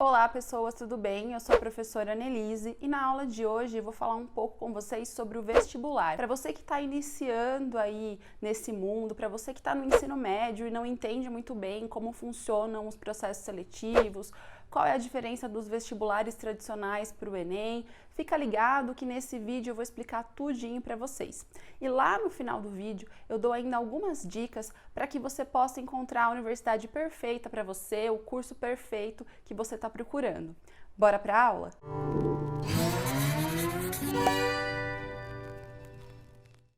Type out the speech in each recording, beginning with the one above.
Olá pessoas, tudo bem? Eu sou a professora Annelise e na aula de hoje eu vou falar um pouco com vocês sobre o vestibular. Para você que está iniciando aí nesse mundo, para você que está no ensino médio e não entende muito bem como funcionam os processos seletivos, qual é a diferença dos vestibulares tradicionais para o Enem, fica ligado que nesse vídeo eu vou explicar tudinho para vocês. E lá no final do vídeo eu dou ainda algumas dicas para que você possa encontrar a universidade perfeita para você, o curso perfeito que você está procurando. Bora para a aula?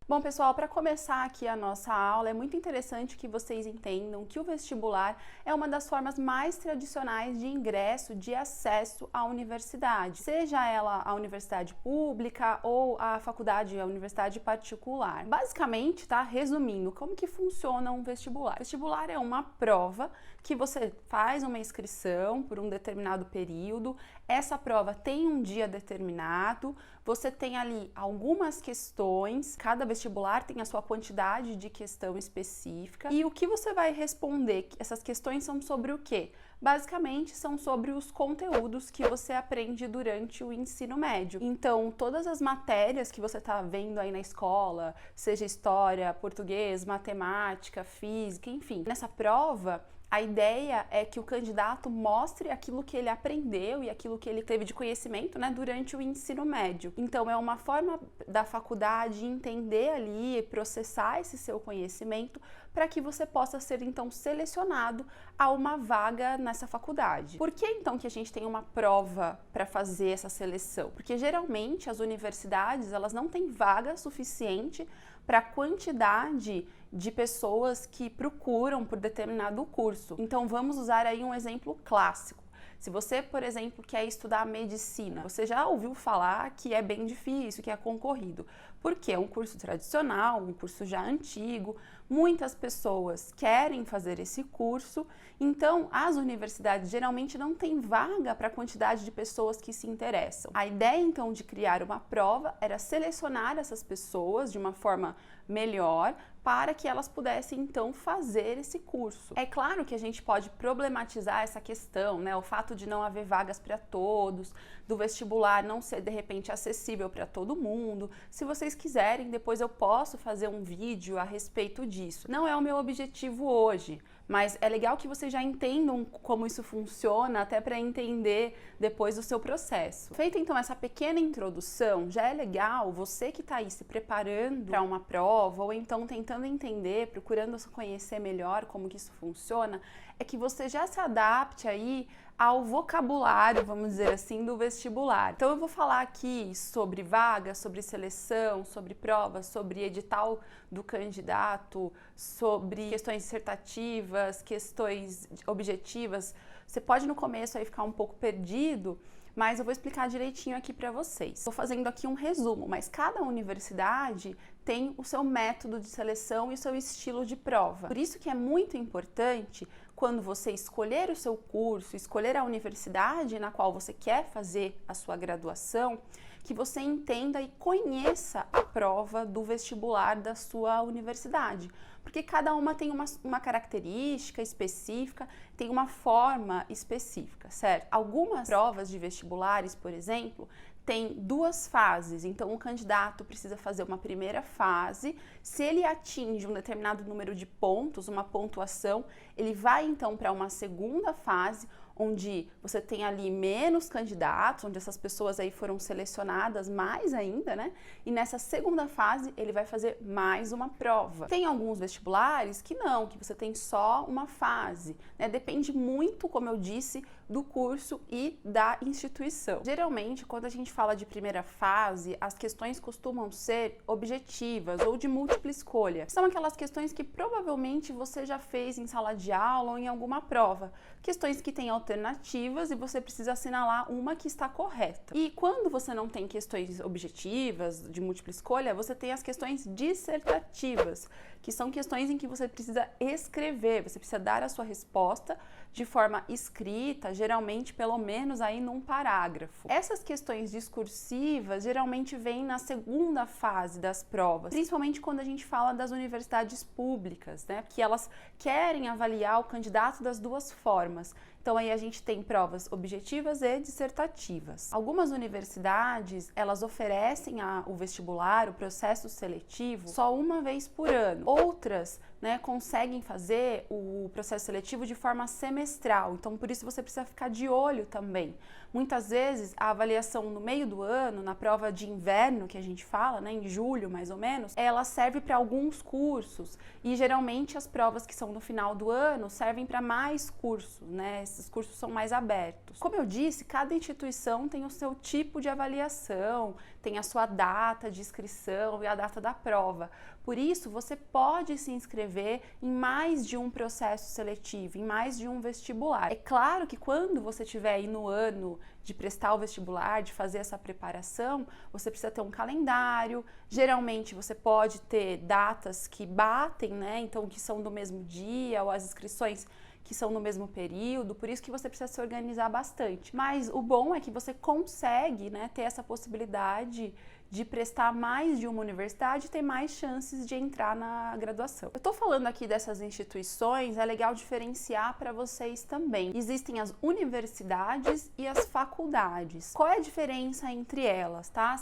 Bom, pessoal, para começar aqui a nossa aula, é muito interessante que vocês entendam que o vestibular é uma das formas mais tradicionais de ingresso, de acesso à universidade, seja ela a universidade pública ou a faculdade, a universidade particular. Basicamente, tá? Resumindo, como que funciona um vestibular? O vestibular é uma prova que você faz uma inscrição por um determinado período, essa prova tem um dia determinado, você tem ali algumas questões, cada vestibular tem a sua quantidade de questão específica e o que você vai responder, essas questões são sobre o quê? Basicamente são sobre os conteúdos que você aprende durante o ensino médio. Então, todas as matérias que você está vendo aí na escola, seja história, português, matemática, física, enfim, nessa prova, a ideia é que o candidato mostre aquilo que ele aprendeu e aquilo que ele teve de conhecimento, né, durante o ensino médio. Então, é uma forma da faculdade entender ali e processar esse seu conhecimento para que você possa ser, então, selecionado a uma vaga nessa faculdade. Por que, então, que a gente tem uma prova para fazer essa seleção? Porque, geralmente, as universidades, elas não têm vaga suficiente para a quantidade de pessoas que procuram por determinado curso. Então, vamos usar aí um exemplo clássico. Se você, por exemplo, quer estudar medicina, você já ouviu falar que é bem difícil, que é concorrido, porque é um curso tradicional, um curso já antigo, muitas pessoas querem fazer esse curso, então as universidades geralmente não têm vaga para a quantidade de pessoas que se interessam. A ideia, então, de criar uma prova era selecionar essas pessoas de uma forma melhor para que elas pudessem, então, fazer esse curso. É claro que a gente pode problematizar essa questão, né? O fato de não haver vagas para todos, do vestibular não ser, de repente, acessível para todo mundo. Se vocês quiserem, depois eu posso fazer um vídeo a respeito disso. Não é o meu objetivo hoje, mas é legal que vocês já entendam como isso funciona, até para entender depois o seu processo. Feita, então, essa pequena introdução, já é legal você que está aí se preparando para uma prova, ou então tentando entender, procurando conhecer melhor como que isso funciona, é que você já se adapte aí ao vocabulário, vamos dizer assim, do vestibular. Então eu vou falar aqui sobre vaga, sobre seleção, sobre prova, sobre edital do candidato, sobre questões dissertativas, questões objetivas. Você pode no começo aí ficar um pouco perdido, mas eu vou explicar direitinho aqui para vocês. Estou fazendo aqui um resumo, mas cada universidade tem o seu método de seleção e o seu estilo de prova. Por isso que é muito importante, quando você escolher o seu curso, escolher a universidade na qual você quer fazer a sua graduação, que você entenda e conheça a prova do vestibular da sua universidade. Porque cada uma tem uma característica específica, tem uma forma específica, certo? Algumas provas de vestibulares, por exemplo, tem duas fases, então o candidato precisa fazer uma primeira fase, se ele atinge um determinado número de pontos, uma pontuação, ele vai então para uma segunda fase, onde você tem ali menos candidatos, onde essas pessoas aí foram selecionadas mais ainda, né? E nessa segunda fase ele vai fazer mais uma prova. Tem alguns vestibulares que não, que você tem só uma fase, né? Depende muito, como eu disse, do curso e da instituição. Geralmente, quando a gente fala de primeira fase, as questões costumam ser objetivas ou de múltipla escolha. São aquelas questões que provavelmente você já fez em sala de aula ou em alguma prova. Questões que têm alternativas e você precisa assinalar uma que está correta. E quando você não tem questões objetivas, de múltipla escolha, você tem as questões dissertativas, que são questões em que você precisa escrever, você precisa dar a sua resposta de forma escrita, geralmente pelo menos aí num parágrafo. Essas questões discursivas geralmente vêm na segunda fase das provas, principalmente quando a gente fala das universidades públicas, né? Que elas querem avaliar o candidato das duas formas. Então aí a gente tem provas objetivas e dissertativas. Algumas universidades, elas oferecem o vestibular, o processo seletivo, só uma vez por ano. Outras, né, conseguem fazer o processo seletivo de forma semestral, então por isso você precisa ficar de olho também. Muitas vezes a avaliação no meio do ano, na prova de inverno que a gente fala, né, em julho mais ou menos, ela serve para alguns cursos e geralmente as provas que são no final do ano servem para mais cursos, né, esses cursos são mais abertos. Como eu disse, cada instituição tem o seu tipo de avaliação, tem a sua data de inscrição e a data da prova. Por isso, você pode se inscrever em mais de um processo seletivo, em mais de um vestibular. É claro que quando você estiver aí no ano de prestar o vestibular, de fazer essa preparação, você precisa ter um calendário. Geralmente, você pode ter datas que batem, né? Então, que são do mesmo dia, ou as inscrições que são no mesmo período, por isso que você precisa se organizar bastante. Mas o bom é que você consegue, né, ter essa possibilidade de prestar mais de uma universidade e ter mais chances de entrar na graduação. Eu tô falando aqui dessas instituições, é legal diferenciar para vocês também. Existem as universidades e as faculdades. Qual é a diferença entre elas, tá?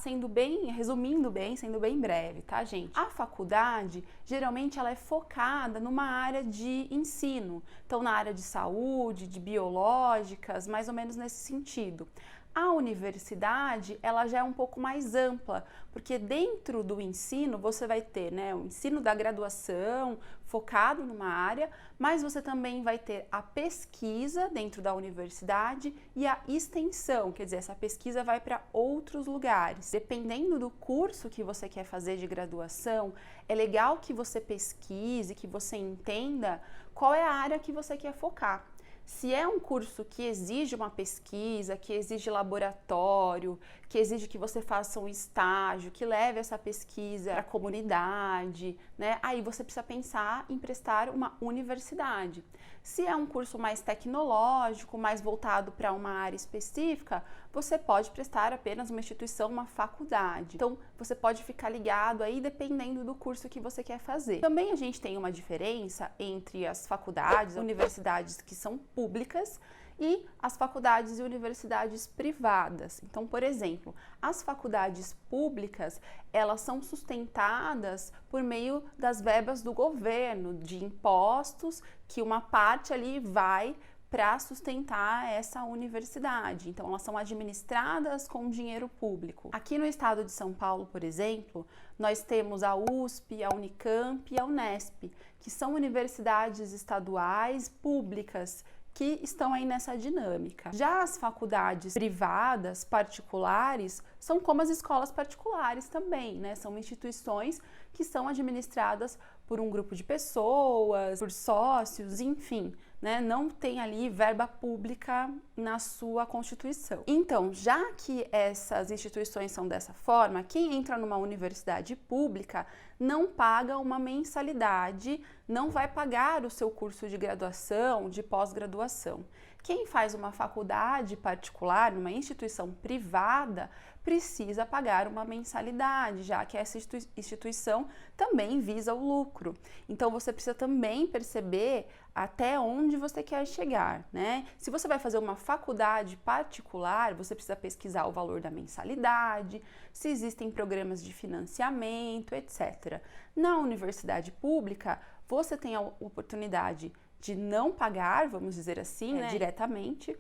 Resumindo bem, sendo bem breve, tá, gente? A faculdade, geralmente, ela é focada numa área de ensino. Então, na área de saúde, de biológicas, mais ou menos nesse sentido. A universidade, ela já é um pouco mais ampla, porque dentro do ensino você vai ter, né, o ensino da graduação focado numa área, mas você também vai ter a pesquisa dentro da universidade e a extensão, quer dizer, essa pesquisa vai para outros lugares. Dependendo do curso que você quer fazer de graduação, é legal que você pesquise, que você entenda qual é a área que você quer focar. Se é um curso que exige uma pesquisa, que exige laboratório, que exige que você faça um estágio, que leve essa pesquisa para a comunidade, né? Aí você precisa pensar em prestar uma universidade. Se é um curso mais tecnológico, mais voltado para uma área específica, você pode prestar apenas uma instituição, uma faculdade. Então, você pode ficar ligado aí dependendo do curso que você quer fazer. Também a gente tem uma diferença entre as faculdades, universidades que são públicas e as faculdades e universidades privadas. Então, por exemplo, as faculdades públicas, elas são sustentadas por meio das verbas do governo, de impostos, que uma parte ali vai para sustentar essa universidade. Então, elas são administradas com dinheiro público. Aqui no estado de São Paulo, por exemplo, nós temos a USP, a Unicamp e a Unesp, que são universidades estaduais públicas que estão aí nessa dinâmica. Já as faculdades privadas, particulares, são como as escolas particulares também, né? São instituições que são administradas por um grupo de pessoas, por sócios, enfim, né? Não tem ali verba pública na sua constituição. Então, já que essas instituições são dessa forma, quem entra numa universidade pública não paga uma mensalidade, não vai pagar o seu curso de graduação, de pós-graduação. Quem faz uma faculdade particular, numa instituição privada, precisa pagar uma mensalidade, já que essa instituição também visa o lucro. Então, você precisa também perceber até onde você quer chegar, né? Se você vai fazer uma faculdade particular, você precisa pesquisar o valor da mensalidade, se existem programas de financiamento, etc. Na universidade pública, você tem a oportunidade de não pagar, vamos dizer assim, né, diretamente,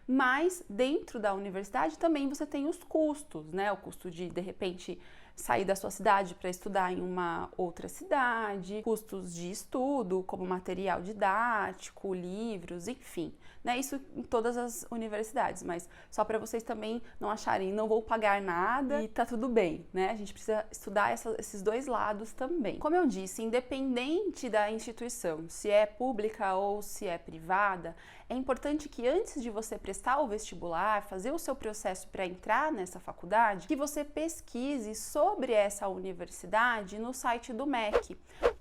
mas dentro da universidade também você tem os custos, né? O custo de repente, sair da sua cidade para estudar em uma outra cidade, custos de estudo, como material didático, livros, enfim, né? Isso em todas as universidades, mas só para vocês também não acharem, não vou pagar nada e tá tudo bem, né? A gente precisa estudar esses dois lados também. Como eu disse, independente da instituição, se é pública ou se é privada, é importante que antes de você prestar o vestibular, fazer o seu processo para entrar nessa faculdade, que você pesquise sobre essa universidade no site do MEC,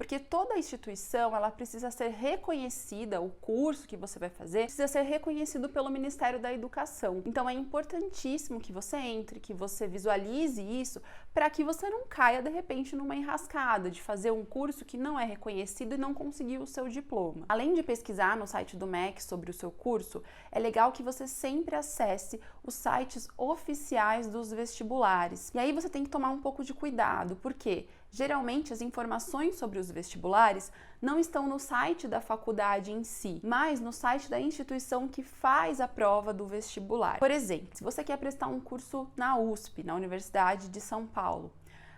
Porque toda instituição, ela precisa ser reconhecida, o curso que você vai fazer precisa ser reconhecido pelo Ministério da Educação. Então é importantíssimo que você entre, que você visualize isso, para que você não caia de repente numa enrascada de fazer um curso que não é reconhecido e não conseguir o seu diploma. Além de pesquisar no site do MEC sobre o seu curso, é legal que você sempre acesse os sites oficiais dos vestibulares. E aí você tem que tomar um pouco de cuidado, porque geralmente as informações sobre os vestibulares não estão no site da faculdade em si, mas no site da instituição que faz a prova do vestibular. Por exemplo, se você quer prestar um curso na USP, na Universidade de São Paulo,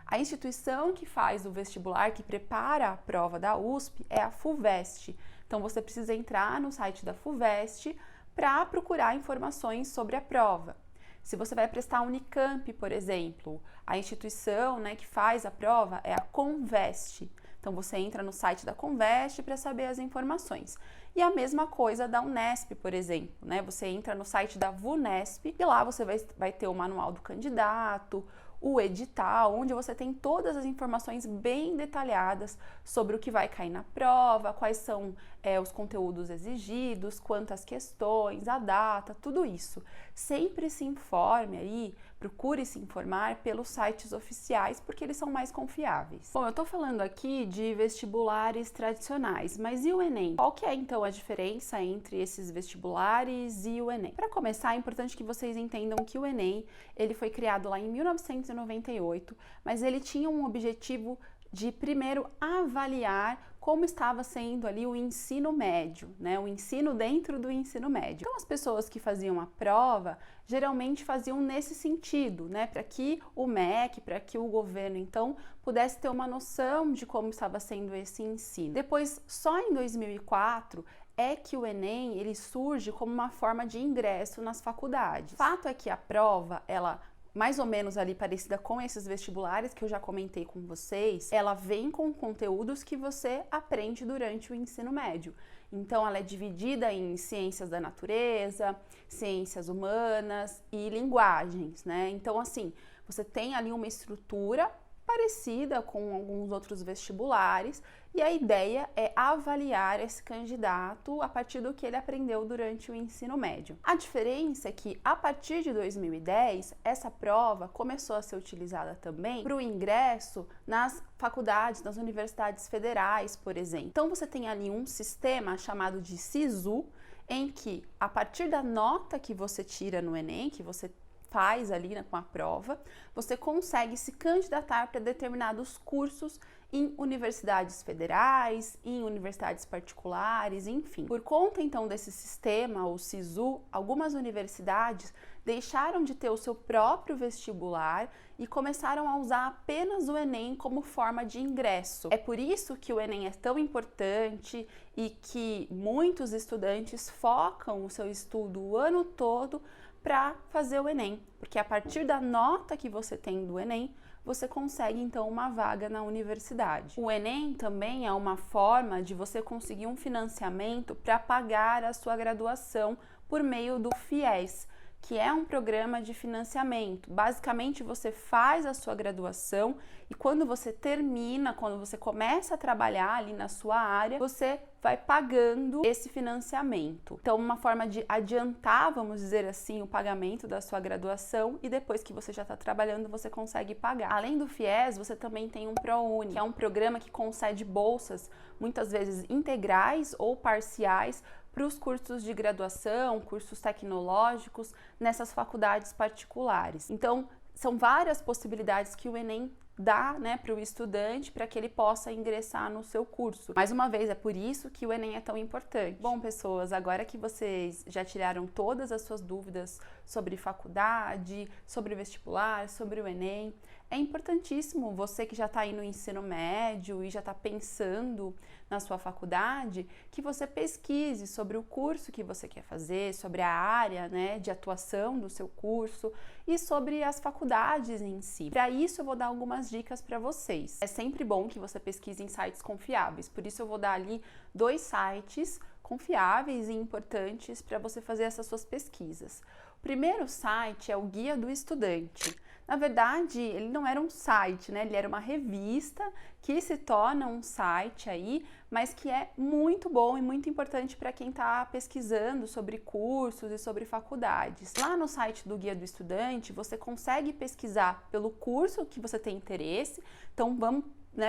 a instituição que faz o vestibular, que prepara a prova da USP, é a FUVEST. Então você precisa entrar no site da FUVEST para procurar informações sobre a prova. Se você vai prestar a Unicamp, por exemplo, a instituição, né, que faz a prova é a Convest. Então você entra no site da Convest para saber as informações. E a mesma coisa da Unesp, por exemplo, né? Você entra no site da VUNESP e lá você vai ter o manual do candidato, o edital, onde você tem todas as informações bem detalhadas sobre o que vai cair na prova, quais são os conteúdos exigidos, quantas questões, a data, tudo isso. Sempre se informe aí, procure se informar pelos sites oficiais, porque eles são mais confiáveis. Bom, eu tô falando aqui de vestibulares tradicionais, mas e o Enem? Qual que é então a diferença entre esses vestibulares e o Enem? Para começar, é importante que vocês entendam que o Enem, ele foi criado lá em 1998, mas ele tinha um objetivo de primeiro avaliar como estava sendo ali o ensino médio, né? O ensino dentro do ensino médio. Então, as pessoas que faziam a prova geralmente faziam nesse sentido, né? Para que o MEC, para que o governo, então, pudesse ter uma noção de como estava sendo esse ensino. Depois, só em 2004, é que o Enem, ele surge como uma forma de ingresso nas faculdades. O fato é que a prova, ela mais ou menos ali parecida com esses vestibulares que eu já comentei com vocês, ela vem com conteúdos que você aprende durante o ensino médio. Então, ela é dividida em ciências da natureza, ciências humanas e linguagens, né? Então, assim, você tem ali uma estrutura parecida com alguns outros vestibulares e a ideia é avaliar esse candidato a partir do que ele aprendeu durante o ensino médio. A diferença é que a partir de 2010 essa prova começou a ser utilizada também para o ingresso nas faculdades, nas universidades federais, por exemplo. Então você tem ali um sistema chamado de SISU, em que a partir da nota que você tira no Enem, que você faz ali, né, com a prova, você consegue se candidatar para determinados cursos em universidades federais, em universidades particulares, enfim. Por conta então desse sistema, o SISU, algumas universidades deixaram de ter o seu próprio vestibular e começaram a usar apenas o Enem como forma de ingresso. É por isso que o Enem é tão importante e que muitos estudantes focam o seu estudo o ano todo para fazer o Enem, porque a partir da nota que você tem do Enem, você consegue então uma vaga na universidade. O Enem também é uma forma de você conseguir um financiamento para pagar a sua graduação por meio do FIES, que é um programa de financiamento. Basicamente, você faz a sua graduação e quando você termina, quando você começa a trabalhar ali na sua área, você vai pagando esse financiamento. Então, uma forma de adiantar, vamos dizer assim, o pagamento da sua graduação e depois que você já está trabalhando, você consegue pagar. Além do FIES, você também tem um ProUni, que é um programa que concede bolsas, muitas vezes integrais ou parciais, para os cursos de graduação, cursos tecnológicos, nessas faculdades particulares. Então, são várias possibilidades que o Enem dá, né, para o estudante para que ele possa ingressar no seu curso. Mais uma vez, é por isso que o Enem é tão importante. Bom, pessoas, agora que vocês já tiraram todas as suas dúvidas sobre faculdade, sobre vestibular, sobre o Enem, é importantíssimo você que já está aí no ensino médio e já está pensando na sua faculdade, que você pesquise sobre o curso que você quer fazer, sobre a área, né, de atuação do seu curso e sobre as faculdades em si. Para isso eu vou dar algumas dicas para vocês. É sempre bom que você pesquise em sites confiáveis, por isso eu vou dar ali 2 sites confiáveis e importantes para você fazer essas suas pesquisas. O primeiro site é o Guia do Estudante. Na verdade, ele não era um site, né? Ele era uma revista que se torna um site aí, mas que é muito bom e muito importante para quem está pesquisando sobre cursos e sobre faculdades. Lá no site do Guia do Estudante, você consegue pesquisar pelo curso que você tem interesse. Então, vamos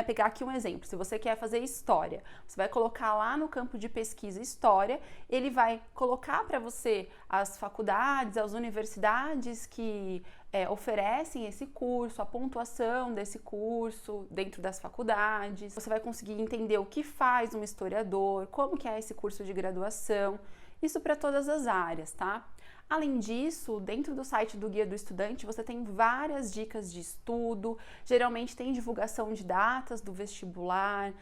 pegar aqui um exemplo. Se você quer fazer história, você vai colocar lá no campo de pesquisa história, ele vai colocar para você as faculdades, as universidades que oferecem esse curso, a pontuação desse curso dentro das faculdades. Você vai conseguir entender o que faz um historiador, como que é esse curso de graduação, isso para todas as áreas, tá? Além disso, dentro do site do Guia do Estudante, você tem várias dicas de estudo, geralmente tem divulgação de datas do vestibular,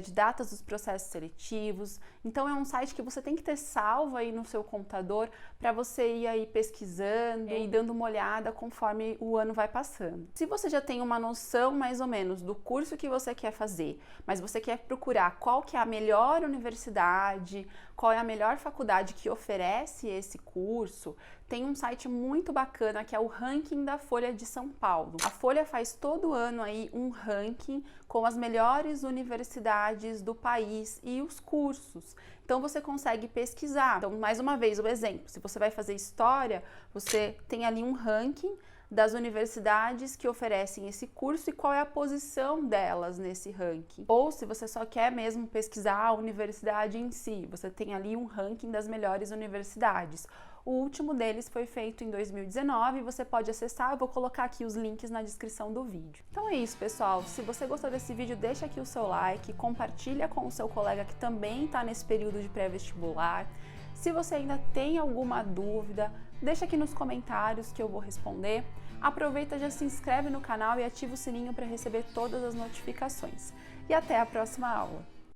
de datas dos processos seletivos. Então é um site que você tem que ter salvo aí no seu computador para você ir aí pesquisando e dando uma olhada conforme o ano vai passando. Se você já tem uma noção mais ou menos do curso que você quer fazer, mas você quer procurar qual que é a melhor universidade, qual é a melhor faculdade que oferece esse curso, tem um site muito bacana que é o ranking da Folha de São Paulo. A Folha faz todo ano aí um ranking com as melhores universidades do país e os cursos. Então você consegue pesquisar. Então, mais uma vez, o exemplo, se você vai fazer história, você tem ali um ranking das universidades que oferecem esse curso e qual é a posição delas nesse ranking. Ou se você só quer mesmo pesquisar a universidade em si, você tem ali um ranking das melhores universidades. O último deles foi feito em 2019 e você pode acessar, eu vou colocar aqui os links na descrição do vídeo. Então é isso, pessoal. Se você gostou desse vídeo, deixa aqui o seu like, compartilha com o seu colega que também está nesse período de pré-vestibular. Se você ainda tem alguma dúvida, deixa aqui nos comentários que eu vou responder. Aproveita, já se inscreve no canal e ativa o sininho para receber todas as notificações. E até a próxima aula!